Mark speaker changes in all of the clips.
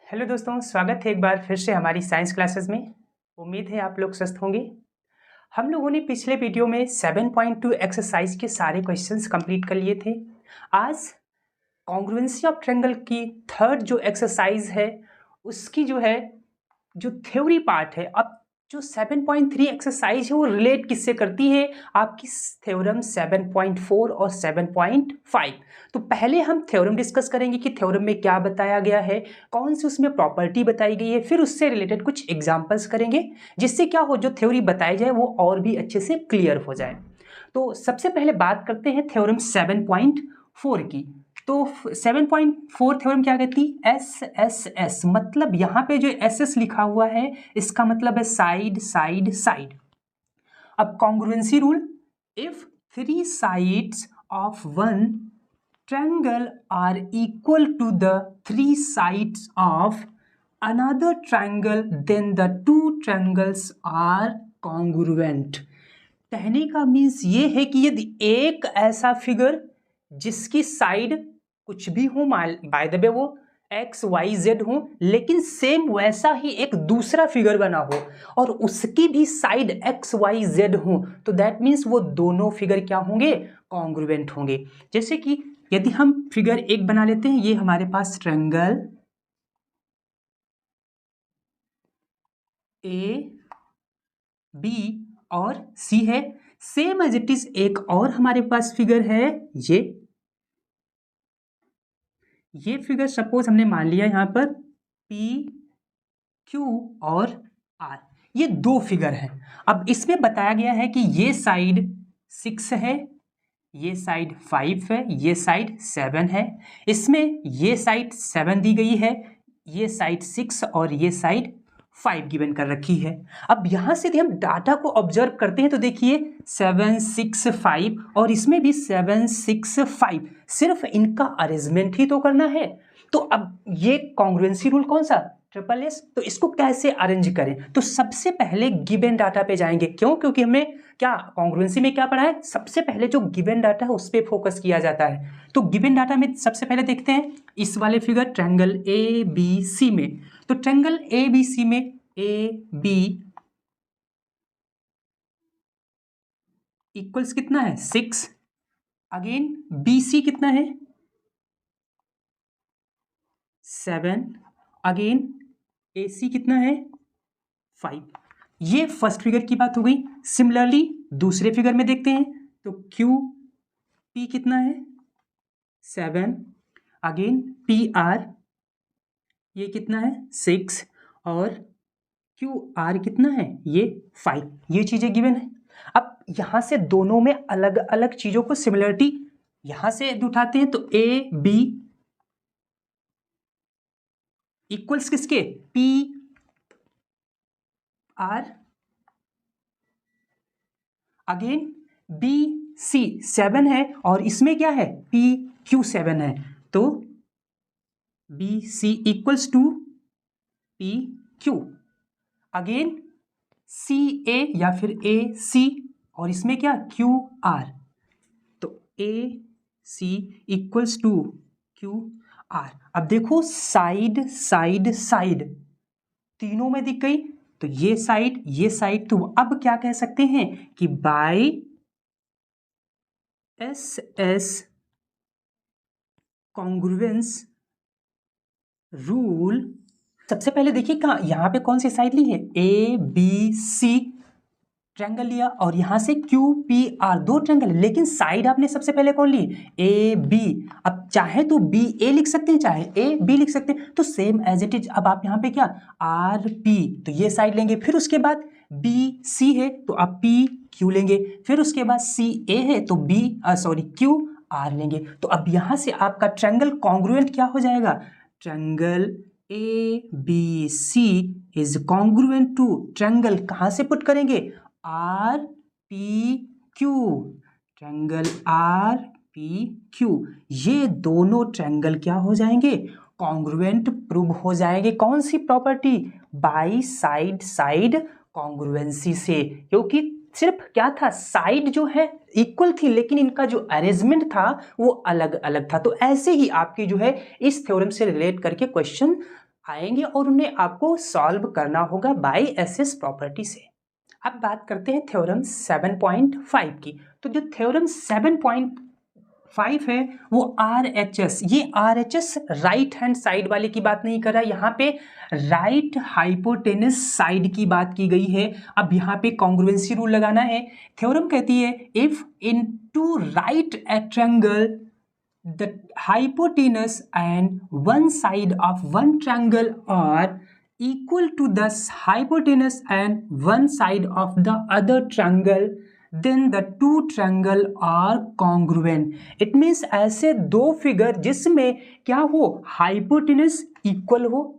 Speaker 1: Hello दोस्तों, स्वागत है एक बार फिर से हमारी साइंस क्लासेस में। उम्मीद है आप लोग स्वस्थ होंगे। हम लोगों ने पिछले वीडियो में 7.2 एक्सरसाइज के सारे क्वेश्चंस कंप्लीट कर लिए थे। आज कॉन्ग्रुएंसी ऑफ ट्रायंगल की थर्ड जो एक्सरसाइज है उसकी जो थ्योरी पार्ट है। अब जो 7.3 एक्सरसाइज है वो रिलेट किससे करती है, आपकी थ्योरम 7.4 और 7.5। तो पहले हम थ्योरम डिस्कस करेंगे कि थ्योरम में क्या बताया गया है, कौन सी उसमें प्रॉपर्टी बताई गई है, फिर उससे रिलेटेड कुछ एग्जांपल्स करेंगे जिससे क्या हो, जो थ्योरी बताई जाए वो और भी अच्छे से क्लियर हो जाए। तो सबसे पहले बात करते हैं थ्योरम 7.4 की। तो 7.4 थ्योरम क्या कहती है, एस एस एस, मतलब यहाँ पे जो एस एस लिखा हुआ है इसका मतलब है साइड साइड साइड। अब congruency rule, if 3 sides of one triangle are equal to the 3 sides of another triangle then the two triangles are congruent। कहने का मीन्स ये है कि यदि एक ऐसा फिगर जिसकी साइड कुछ भी हो, बाय द वे वो एक्स वाई जेड हो, लेकिन सेम वैसा ही एक दूसरा फिगर बना हो और उसकी भी साइड एक्स वाई जेड हो, तो दैट मीन्स वो दोनों फिगर क्या होंगे, कॉन्ग्रुएंट होंगे। जैसे कि यदि हम फिगर एक बना लेते हैं, ये हमारे पास ट्रायंगल ए बी और सी है। सेम एज इट इज एक और हमारे पास फिगर है, ये फिगर सपोज हमने मान लिया यहां पर पी क्यू और आर, ये दो फिगर हैं। अब इसमें बताया गया है कि ये साइड 6 है, ये साइड 5 है, ये साइड 7 है। इसमें ये साइड 7 दी गई है, ये साइड 6 और ये साइड 5 गिवन कर रखी है। अब यहां से यदि हम डाटा को ऑब्जर्व करते हैं तो देखिए 7 6 5 और इसमें भी 7 6 5, सिर्फ इनका अरेंजमेंट ही तो करना है। तो अब ये कॉन्ग्रुएंसी रूल कौन सा, ट्रिपल एस। तो इसको कैसे अरेंज करें, तो सबसे पहले गिवन डाटा पे जाएंगे। क्यों, क्योंकि हमने क्या कॉन्ग्रुएंसी में क्या पढ़ा है, सबसे पहले जो गिवन डाटा है उस पर फोकस किया जाता है। तो गिवन डाटा में सबसे पहले देखते हैं इस वाले figure triangle A B C में। तो ट्रायंगल ए बी सी में ए बी इक्वल्स कितना है 6, अगेन बी सी कितना है 7, अगेन ए सी कितना है 5। ये फर्स्ट फिगर की बात हो गई। सिमिलरली दूसरे फिगर में देखते हैं तो क्यू पी कितना है 7, अगेन पी आर ये कितना है 6 और क्यू आर कितना है ये 5। ये चीजें गिवन है। अब यहां से दोनों में अलग अलग चीजों को सिमिलरिटी यहां से उठाते हैं तो ए बी इक्वल्स किसके, P R, again B C 7 है और इसमें क्या है पी क्यू 7 है, तो B C equals to P Q, again C A या फिर ए सी और इसमें क्या क्यू आर, तो ए सी इक्वल्स टू क्यू आर। अब देखो साइड साइड साइड तीनों में दिख गई, तो ये साइड, तो अब क्या कह सकते हैं कि by S S congruence rule, सबसे पहले देखिए कहाँ यहां पे कौन सी साइड ली है, ए बी सी ट्रायंगल लिया और यहां से क्यू पी आर दो ट्रायंगल, लेकिन साइड आपने सबसे पहले कौन ली, ए बी। अब चाहे तो बी ए लिख सकते हैं, चाहे ए बी लिख सकते हैं, तो सेम एज इट इज। अब आप यहां पे क्या आर पी, तो ये साइड लेंगे, फिर उसके बाद बी सी है तो आप पी क्यू लेंगे, फिर उसके बाद सी ए है तो बी क्यू आर लेंगे। तो अब यहां से आपका ट्रायंगल कॉन्ग्रुएंट क्या हो जाएगा, triangle A B C is congruent to triangle, कहां से पुट करेंगे R P Q, triangle R P Q. ये दोनों ट्रायंगल क्या हो जाएंगे, कॉन्ग्रुएंट प्रूव हो जाएंगे। कौन सी property, by side side congruency से, क्योंकि सिर्फ क्या था साइड जो है इक्वल थी लेकिन इनका जो अरेंजमेंट था वो अलग अलग था। तो ऐसे ही आपकी जो है इस थ्योरम से रिलेट करके क्वेश्चन आएंगे और उन्हें आपको सॉल्व करना होगा बाय एसएस प्रॉपर्टी से। अब बात करते हैं थ्योरम 7.5 की। तो जो थ्योरम 7.5 है वो RHS, ये RHS राइट हैंड साइड वाले की बात नहीं कर रहा है, यहाँ पे राइट हाइपोटेनस साइड की बात की गई है। अब यहाँ पे कॉन्ग्रुएंसी रूल लगाना है। थ्योरम कहती है if in two right a triangle the hypotenuse and one side of one triangle are equal to the hypotenuse and one side of the other triangle, then the two triangle are congruent. It means ऐसे दो figure जिसमें क्या हो, hypotenuse equal हो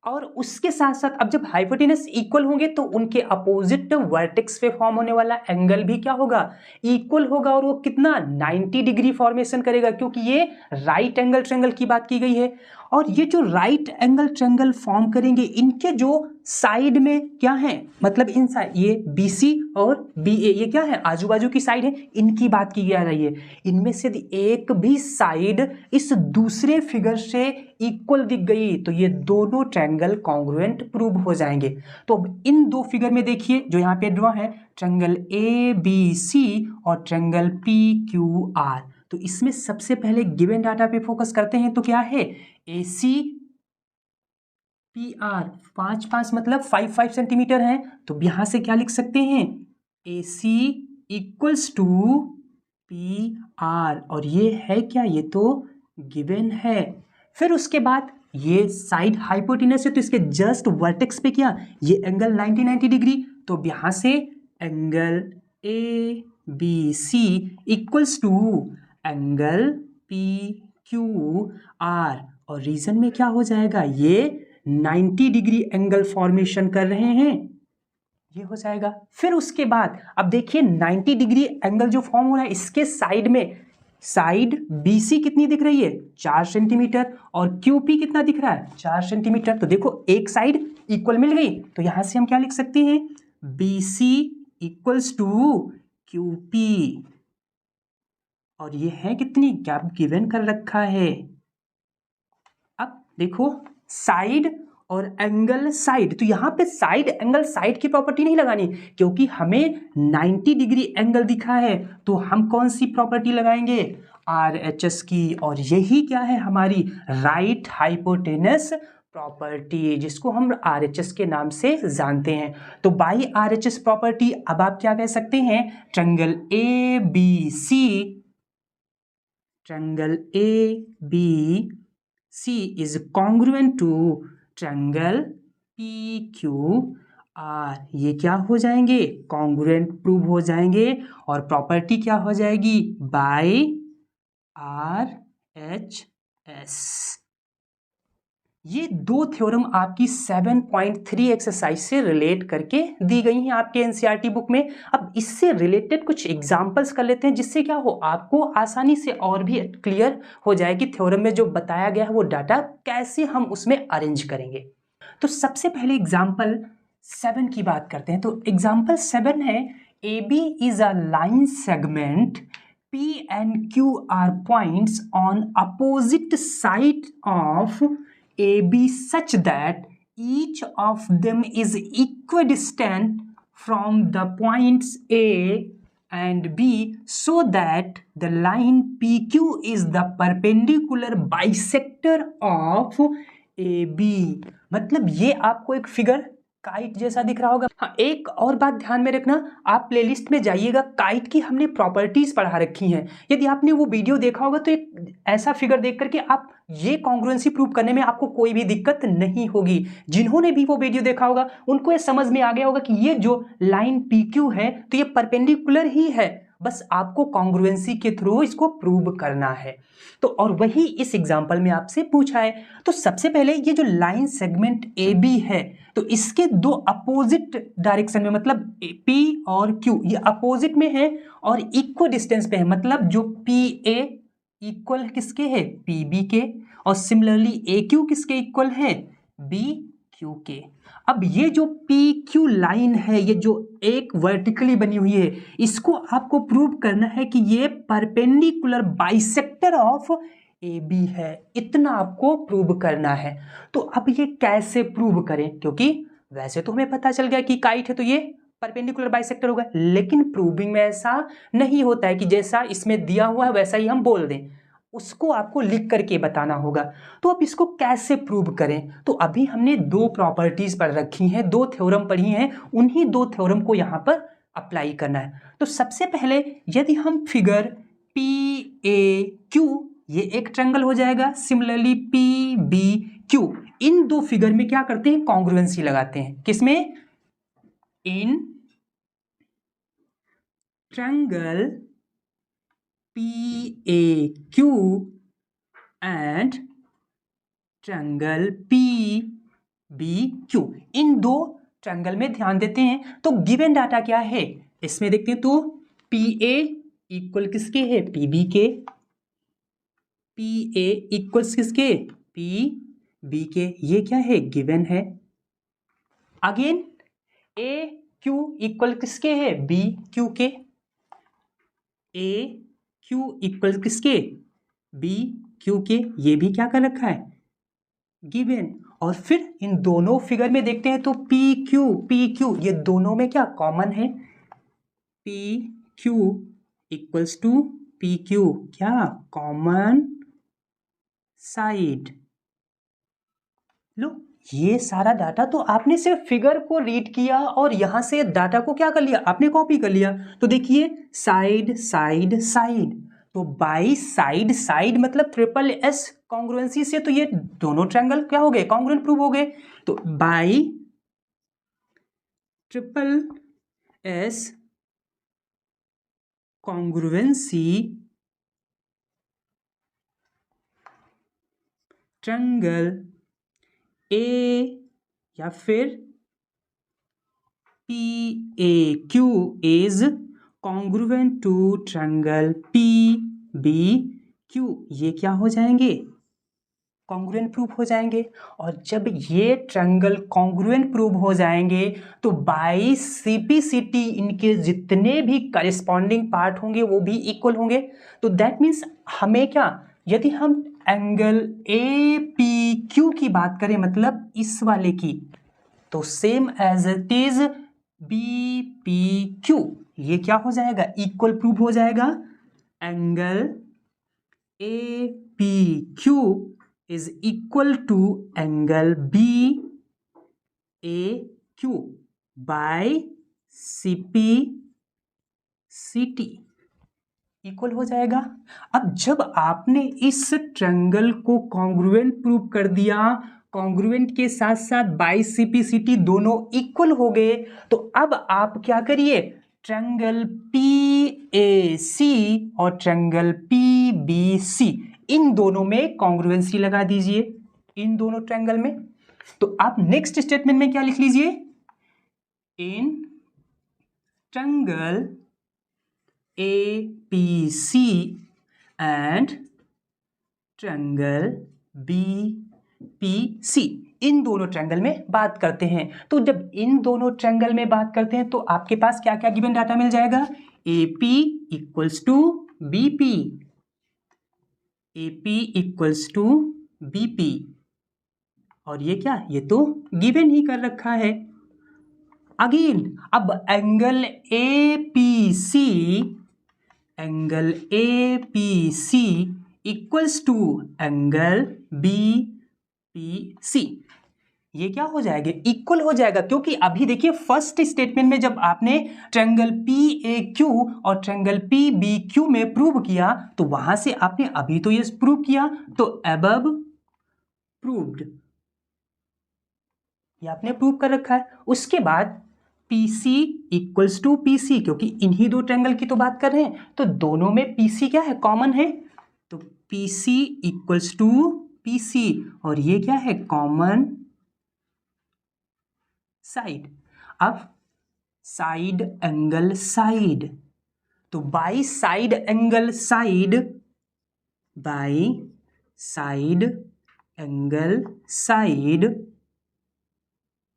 Speaker 1: और उसके साथ साथ अब जब हाइपोटेनस इक्वल होंगे तो उनके अपोजिट वर्टेक्स पे फॉर्म होने वाला एंगल भी क्या होगा, इक्वल होगा। और वो कितना, 90 डिग्री फॉर्मेशन करेगा, क्योंकि ये राइट एंगल ट्रायंगल की बात की गई है। और ये जो राइट एंगल ट्रायंगल फॉर्म करेंगे इनके जो साइड में क्या है, मतलब इन साइड ये BC और BA ये क्या है, आजू बाजू की साइड है, इनकी बात की जा रही है। इनमें से एक भी साइड इस दूसरे फिगर से इक्वल दिख गई तो ये दोनों ट्रायंगल कॉन्ग्रुएंट प्रूव हो जाएंगे। तो अब इन दो फिगर में देखिए जो यहाँ पे ड्रॉ है, ट्रायंगल ABC और ट्रायंगल PQR। तो इसमें सबसे पहले गिवन डाटा पे फोकस करते हैं। तो क्या है, AC PR 5 मतलब 5 सेंटीमीटर है। तो यहां से क्या लिख सकते हैं, AC इक्वल्स टू PR, और ये है क्या, ये तो गिवन है। फिर उसके बाद ये साइड हाइपोटेनस है तो इसके जस्ट वर्टेक्स पे क्या, ये एंगल 90 डिग्री। तो यहां से angle ABC equals to angle PQR, और रीजन में क्या हो जाएगा, ये 90 डिग्री एंगल फॉर्मेशन कर रहे हैं, ये हो जाएगा। फिर उसके बाद अब देखिए 90 डिग्री एंगल जो फॉर्म हो रहा है इसके साइड में, साइड BC कितनी दिख रही है, 4 सेंटीमीटर, और QP कितना दिख रहा है, 4 सेंटीमीटर। तो देखो एक साइड इक्वल मिल गई, तो यहां से हम क्या लिख सकते हैं, BC इक्वल्स टू QP, और ये है कितनी, गैप गिवन कर रखा है। अब देखो साइड और एंगल साइड, तो यहां पे साइड एंगल साइड की प्रॉपर्टी नहीं लगानी, क्योंकि हमें 90 डिग्री एंगल दिखा है। तो हम कौन सी प्रॉपर्टी लगाएंगे, RHS की, और यही क्या है हमारी राइट हाइपोटेनस प्रॉपर्टी, जिसको हम RHS के नाम से जानते हैं। तो बाई RHS प्रॉपर्टी अब आप क्या कह सकते हैं, triangle ABC is congruent to triangle PQR। ये क्या हो जाएंगे, कॉन्ग्रुएंट प्रूव हो जाएंगे, और प्रॉपर्टी क्या हो जाएगी, बाय RHS। ये दो थ्योरम आपकी 7.3 एक्सरसाइज से रिलेट करके दी गई हैं आपके एनसीईआरटी बुक में। अब इससे रिलेटेड कुछ एग्जांपल्स कर लेते हैं, जिससे क्या हो, आपको आसानी से और भी क्लियर हो जाए कि थ्योरम में जो बताया गया है वो डाटा कैसे हम उसमें अरेंज करेंगे। तो सबसे पहले एग्जाम्पल 7 की बात करते हैं। तो एग्जाम्पल 7 है, AB is a line segment P and Q are points on opposite side of AB such that each of them is equidistant from the points A and B, so that the line PQ is the perpendicular bisector of AB। मतलब ये आपको एक figure kite जैसा दिख रहा होगा। हाँ, एक और बात ध्यान में रखना, आप प्लेलिस्ट में जाइएगा, काइट की हमने प्रॉपर्टीज पढ़ा रखी हैं। यदि आपने वो वीडियो देखा होगा तो एक ऐसा फिगर देख करके आप ये कॉन्ग्रुएंसी प्रूव करने में आपको कोई भी दिक्कत नहीं होगी। जिन्होंने भी वो वीडियो देखा होगा उनको ये समझ में आ गया होगा कि ये जो लाइन PQ है तो ये परपेंडिकुलर ही है, बस आपको कॉन्ग्रुएंसी के थ्रू इसको प्रूव करना है। तो और वही इस एग्जांपल में आपसे पूछा है। तो सबसे पहले ये जो लाइन सेगमेंट AB है तो इसके दो अपोजिट डायरेक्शन में, मतलब P और Q ये अपोजिट में है और इक्वल डिस्टेंस पे है, मतलब जो PA इक्वल किसके है, PB के, और सिमिलरली AQ किसके इक्वल है, BQ के। अब ये जो PQ लाइन है, ये जो एक वर्टिकली बनी हुई है, इसको आपको प्रूव करना है कि ये perpendicular bisector of A B है, इतना आपको प्रूव करना है। तो अब ये कैसे प्रूव करें, क्योंकि वैसे तो हमें पता चल गया कि काइट है तो ये परपेंडिकुलर बाइसेक्टर होगा, लेकिन प्रूविंग में ऐसा नहीं होता है कि जैसा इसमें दिया हुआ है वैसा ही हम बोल दें, उसको आपको लिख करके बताना होगा। तो अब इसको कैसे प्रूव करें, तो अभी हमने दो प्रॉपर्टीज पढ़ रखी हैं, दो थ्योरम पढ़ी हैं, उन्हीं दो थ्योरम को यहाँ पर अप्लाई करना है। तो सबसे पहले यदि हम फिगर पी ए क्यू, ये एक ट्रायंगल हो जाएगा, सिमिलरली पी बी क्यू, इन दो फिगर में क्या करते हैं, कॉन्ग्रुएंसी लगाते हैं। किसमें, in triangle P A Q and triangle P B Q, इन दो ट्रायंगल में ध्यान देते हैं। तो गिवन डाटा क्या है इसमें देखते हैं, तो पी ए इक्वल किसके है, पी बी के, पी ए इक्वल्स किसके, पी बी के, ये क्या है, गिवन है। अगेन ए क्यू इक्वल किसके है, बी क्यू के, ए क्यू इक्वल किसके, बी क्यू के, ये भी क्या कर रखा है, गिवन। और फिर इन दोनों फिगर में देखते हैं तो पी क्यू ये दोनों में क्या कॉमन है, P Q equals to P Q, क्या कॉमन साइड। लो, ये सारा डाटा तो आपने सिर्फ फिगर को रीड किया और यहां से डाटा को क्या कर लिया, आपने कॉपी कर लिया। तो देखिए साइड साइड साइड, तो बाई साइड साइड मतलब ट्रिपल एस कॉन्ग्रुएंसी से तो ये दोनों ट्रायंगल क्या हो गए, कॉन्ग्रुएंट प्रूव हो गए। तो by triple S congruency triangle A या फिर P A Q is congruent to triangle P B Q, ये क्या हो जाएंगे, कॉन्ग्रुएंट प्रूव हो जाएंगे। और जब ये ट्रायंगल कॉन्ग्रुएंट प्रूव हो जाएंगे तो बाई सीपीसीटी इनके जितने भी करिस्पॉन्डिंग पार्ट होंगे वो भी इक्वल होंगे। तो दैट मीन्स हमें क्या, यदि हम एंगल ए पी क्यू की बात करें, मतलब इस वाले की, तो same as it is B P Q, ये क्या हो जाएगा, इक्वल प्रूव हो जाएगा। Angle A P Q is equal to angle B A Q by C P C T, equal हो जाएगा। अब जब आपने इस ट्रायंगल को कॉन्ग्रुएंट प्रूव कर दिया, कॉन्ग्रुएंट के साथ साथ बाई सीपीसीटी दोनों इक्वल हो गए, तो अब आप क्या करिए, ट्रायंगल पी ए सी और ट्रायंगल पी बी सी, इन दोनों में कॉन्ग्रुएंसी लगा दीजिए, इन दोनों ट्रायंगल में। तो आप नेक्स्ट स्टेटमेंट में क्या लिख लीजिए, in triangle A P C and triangle B P C, इन दोनों ट्रायंगल में बात करते हैं। तो जब इन दोनों ट्रायंगल में बात करते हैं तो आपके पास क्या क्या गिवन डाटा मिल जाएगा, A P equals to B P, A P equals to B P, और ये क्या, ये तो गिवन ही कर रखा है। अगेन अब angle A P C, angle A P C equals to angle B P C, ये क्या हो जाएगा, इक्वल हो जाएगा। क्योंकि अभी देखिए फर्स्ट स्टेटमेंट में जब आपने ट्रायंगल पी ए क्यू और ट्रायंगल पी बी क्यू में प्रूव किया तो वहां से आपने अभी तो ये प्रूव किया, तो अबव प्रूव्ड, ये आपने प्रूव कर रखा है। उसके बाद PC इक्वल्स टू PC, क्योंकि इन्हीं दो ट्रायंगल की तो बात कर रहे हैं, तो दोनों में PC क्या है, कॉमन है, तो PC इक्वल्स टू PC, और ये क्या है, कॉमन साइड। अब साइड एंगल साइड, तो by side angle side, by side angle side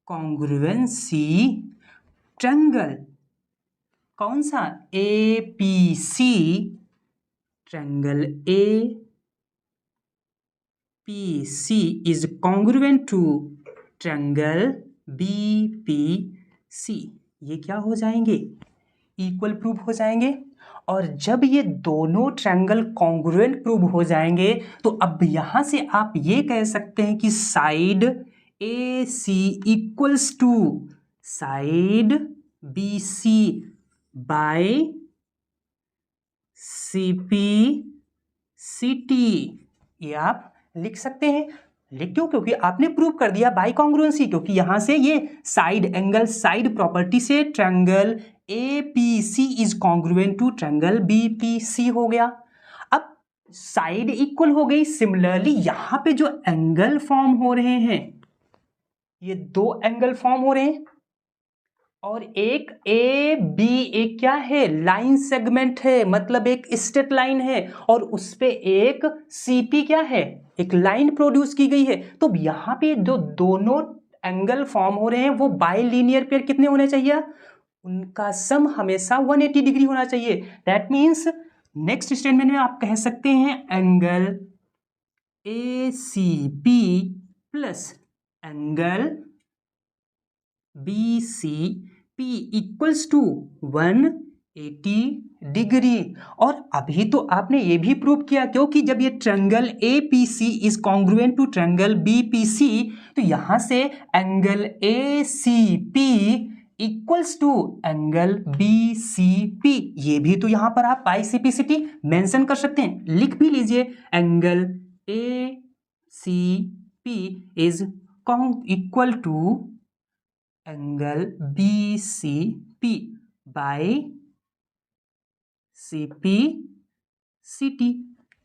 Speaker 1: congruency triangle कौन सा, A P C, triangle A BPC is congruent to triangle BPC। ये क्या हो जाएंगे? इक्वल प्रूव हो जाएंगे। और जब ये दोनों ट्रायंगल कॉन्ग्रुएंट प्रूव हो जाएंगे तो अब यहां से आप ये कह सकते हैं कि side AC equals to side BC by CPCT। ये आप लिख सकते हैं। लिख क्यों? क्योंकि आपने प्रूव कर दिया बाय कॉन्ग्रुएंसी, क्योंकि यहां से ये साइड एंगल साइड प्रॉपर्टी से triangle APC is congruent to triangle BPC हो गया। अब साइड इक्वल हो गई। सिमिलरली यहां पे जो एंगल फॉर्म हो रहे हैं, ये दो एंगल फॉर्म हो रहे हैं और एक AB एक क्या है? लाइन सेगमेंट है, मतलब एक स्ट्रेट लाइन है, और उस पे एक CP क्या है? एक लाइन प्रोड्यूस की गई है। तो यहां पे जो दोनों एंगल फॉर्म हो रहे हैं वो बाइलिनियर पेयर कितने होने चाहिए? उनका सम हमेशा 180 डिग्री होना चाहिए। दैट मीन्स नेक्स्ट स्टेटमेंट में आप कह सकते हैं angle ACP plus angle BCP equals to 180 degree. और अभी तो आपने ये भी प्रूव किया, क्योंकि जब ये triangle APC is congruent to triangle BPC तो यहां से angle ACP equals to angle BCP। ये भी तो यहां पर आप बाय CPCT मेंशन कर सकते हैं। लिख भी लीजिए angle ACP is equal to angle BCP by CPCT।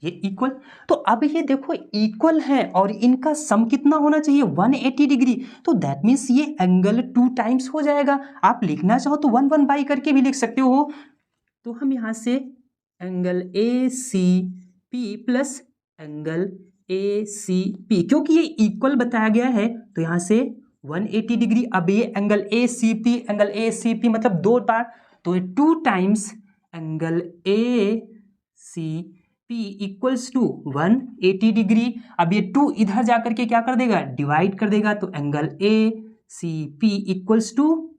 Speaker 1: ये इक्वल। तो अब ये देखो इक्वल है और इनका सम कितना होना चाहिए? 180 डिग्री। तो दैट मीन्स ये एंगल 2 टाइम्स हो जाएगा। आप लिखना चाहो तो 1 बाई करके भी लिख सकते हो। तो हम यहां से angle ACP plus angle ACP, क्योंकि ये इक्वल बताया गया है तो यहां से 180 डिग्री। अब ये एंगल ACP मतलब दो बार, तो ये 2 times angle ACP equals to 180 degree. अब ये 2 इधर जाकर के क्या कर देगा? डिवाइड कर देगा। तो angle ACP equals to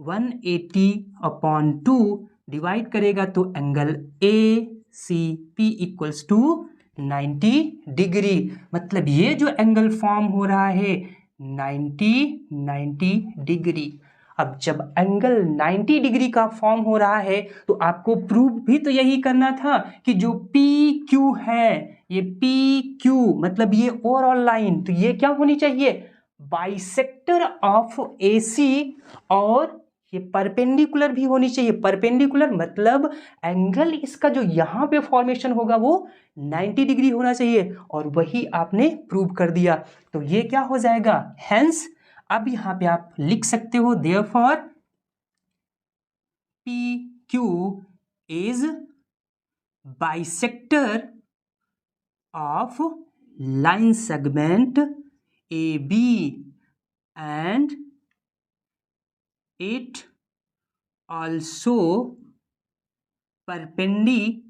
Speaker 1: 180 upon 2 divide करेगा तो angle ACP equals to 90 degree. मतलब ये जो एंगल फॉर्म हो रहा है 90 डिग्री। अब जब एंगल 90 डिग्री का फॉर्म हो रहा है तो आपको प्रूव भी तो यही करना था कि जो PQ है, ये PQ मतलब ये ओवरऑल लाइन, तो ये क्या होनी चाहिए? बाइसेक्टर ऑफ AC, और ये परपेंडिकुलर भी होनी चाहिए। परपेंडिकुलर मतलब एंगल इसका जो यहां पे फॉर्मेशन होगा वो 90 डिग्री होना चाहिए, और वही आपने प्रूव कर दिया। तो ये क्या हो जाएगा? हेंस अब यहां पे आप लिख सकते हो therefore PQ is bisector of line segment AB and it also perpendicular।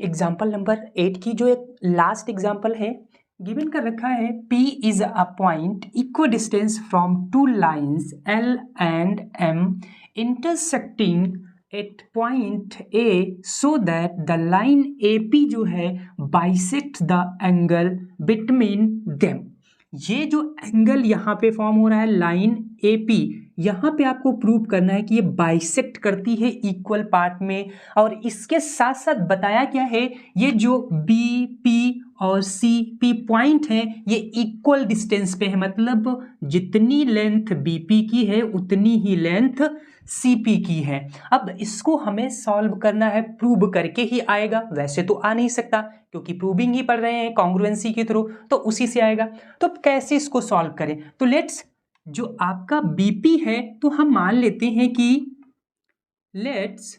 Speaker 1: Example number 8 की जो एक लास्ट एग्जाम्पल है, गिवन कर रखा है P is a point equidistance from 2 lines L and M intersecting at point A so that the line AP जो है bisect the angle between them. ये जो एंगल यहाँ पे फॉर्म हो रहा है लाइन AP, यहाँ पे आपको प्रूव करना है कि ये बाइसेक्ट करती है इक्वल पार्ट में। और इसके साथ साथ बताया क्या है, ये जो BP और CP पॉइंट है ये इक्वल डिस्टेंस पे है, मतलब जितनी लेंथ BP की है उतनी ही लेंथ CP की है। अब इसको हमें सॉल्व करना है, प्रूव करके ही आएगा। वैसे तो आ नहीं सकता क्योंकि प्रूविंग ही पढ़ रहे हैं कॉन्ग्रुएंसी के थ्रू, तो उसी से आएगा। तो कैसे इसको सॉल्व करें? तो लेट्स, जो आपका BP है तो हम मान लेते हैं कि let's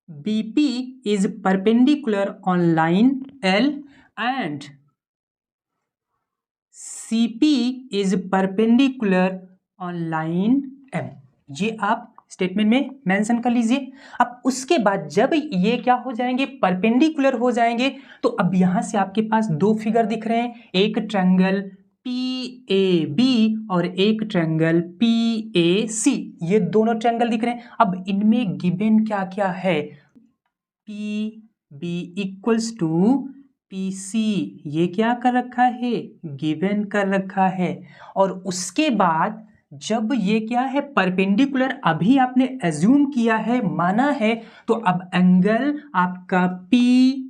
Speaker 1: BP is perpendicular on line L and CP is perpendicular on line M। ये आप स्टेटमेंट में मेंशन कर लीजिए। अब उसके बाद जब ये क्या हो जाएंगे, परपेंडिकुलर हो जाएंगे, तो अब यहां से आपके पास दो फिगर दिख रहे हैं, एक ट्रायंगल PAB और एक ट्रायंगल PAC, ये दोनों ट्रायंगल दिख रहे हैं। अब इनमें गिवन क्या क्या है, PB इक्वल्स टू PC, ये क्या कर रखा है, गिवन कर रखा है। और उसके बाद जब ये क्या है, परपेंडिकुलर अभी आपने एज्यूम किया है, माना है, तो अब एंगल आपका PBA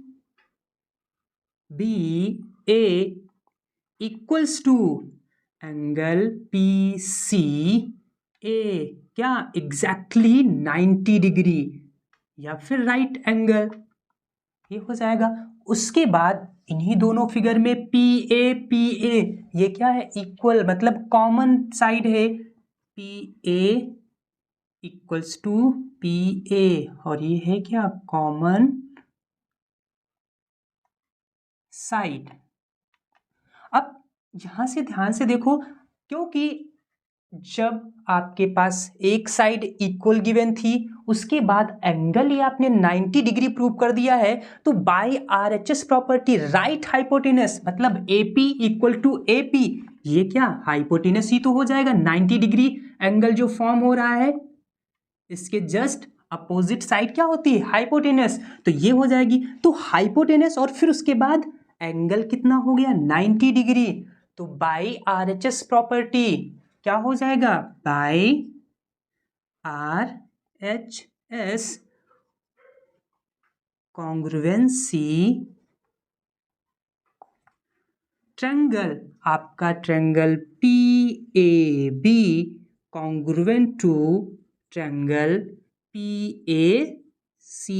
Speaker 1: equals to angle PCA, क्या एग्जैक्टली 90 डिग्री या फिर राइट एंगल, ये हो जाएगा। उसके बाद इन्हीं दोनों फिगर में PA ये क्या है, इक्वल, मतलब कॉमन साइड है, PA इक्वल्स टू PA, और ये है क्या, कॉमन साइड। अब यहां से ध्यान से देखो, क्योंकि जब आपके पास एक साइड इक्वल गिवन थी, उसके बाद एंगल ये आपने 90 डिग्री प्रूव कर दिया है, तो by RHS property right hypotenuse, मतलब AP इक्वल टू AP, ये क्या हाइपोटेनस ही तो हो जाएगा। 90 डिग्री एंगल जो फॉर्म हो रहा है, इसके जस्ट अपोजिट साइड क्या होती है, हाइपोटेनस, तो ये हो जाएगी। तो हाइपोटेनस और फिर उसके बाद एंगल कितना हो गया, 90 डिग्री, तो बाय RHS प्रॉपर्टी क्या हो जाएगा, बाय RHS कॉन्ग्रुएंसी ट्रायंगल, आपका triangle PAB congruent to triangle PAC,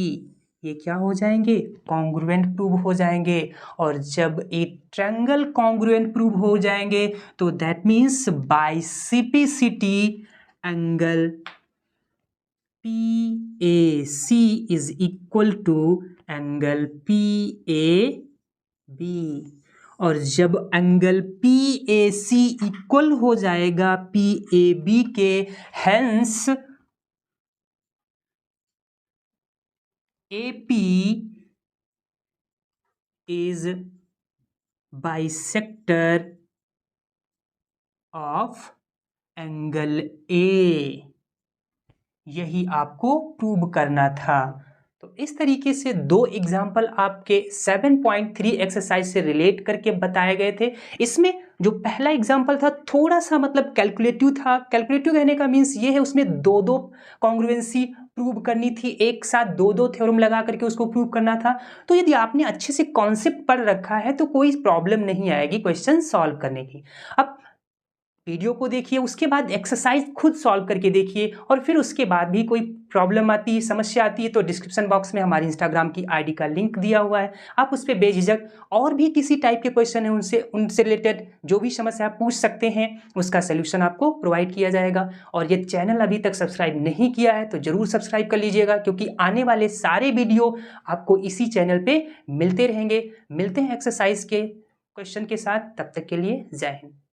Speaker 1: ये क्या हो जाएंगे, कॉन्ग्रुएंट प्रूव हो जाएंगे। और जब एक ट्रायंगल कॉन्ग्रुएंट प्रूव हो जाएंगे, तो that means by CPCT angle PAC is equal to angle PAB। और जब एंगल PAC इक्वल हो जाएगा PAB के, hence AP is bisector of angle A, यही आपको प्रूव करना था। तो इस तरीके से दो एग्जाम्पल आपके 7.3 एक्सरसाइज से रिलेट करके बताए गए थे। इसमें जो पहला एग्जाम्पल था थोड़ा सा मतलब कैलकुलेटिव था। कैलकुलेटिव कहने का मीन्स ये है, उसमें दो दो कॉन्ग्रुएंसी प्रूव करनी थी, एक साथ दो दो थ्योरम लगा करके उसको प्रूव करना था। तो यदि आपने अच्छे से कॉन्सेप्ट पढ़ रखा है तो कोई प्रॉब्लम नहीं आएगी क्वेश्चन सॉल्व करने की। अब वीडियो को देखिए, उसके बाद एक्सरसाइज खुद सॉल्व करके देखिए, और फिर उसके बाद भी कोई प्रॉब्लम आती है, समस्या आती है, तो डिस्क्रिप्शन बॉक्स में हमारी इंस्टाग्राम की आईडी का लिंक दिया हुआ है, आप उस पर बेझिझक और भी किसी टाइप के क्वेश्चन है उनसे रिलेटेड जो भी समस्या आप पूछ सकते हैं, उसका सोल्यूशन आपको प्रोवाइड किया जाएगा। और ये चैनल अभी तक सब्सक्राइब नहीं किया है तो जरूर सब्सक्राइब कर लीजिएगा, क्योंकि आने वाले सारे वीडियो आपको इसी चैनल पर मिलते रहेंगे। मिलते हैं एक्सरसाइज के क्वेश्चन के साथ, तब तक के लिए जय हिंद।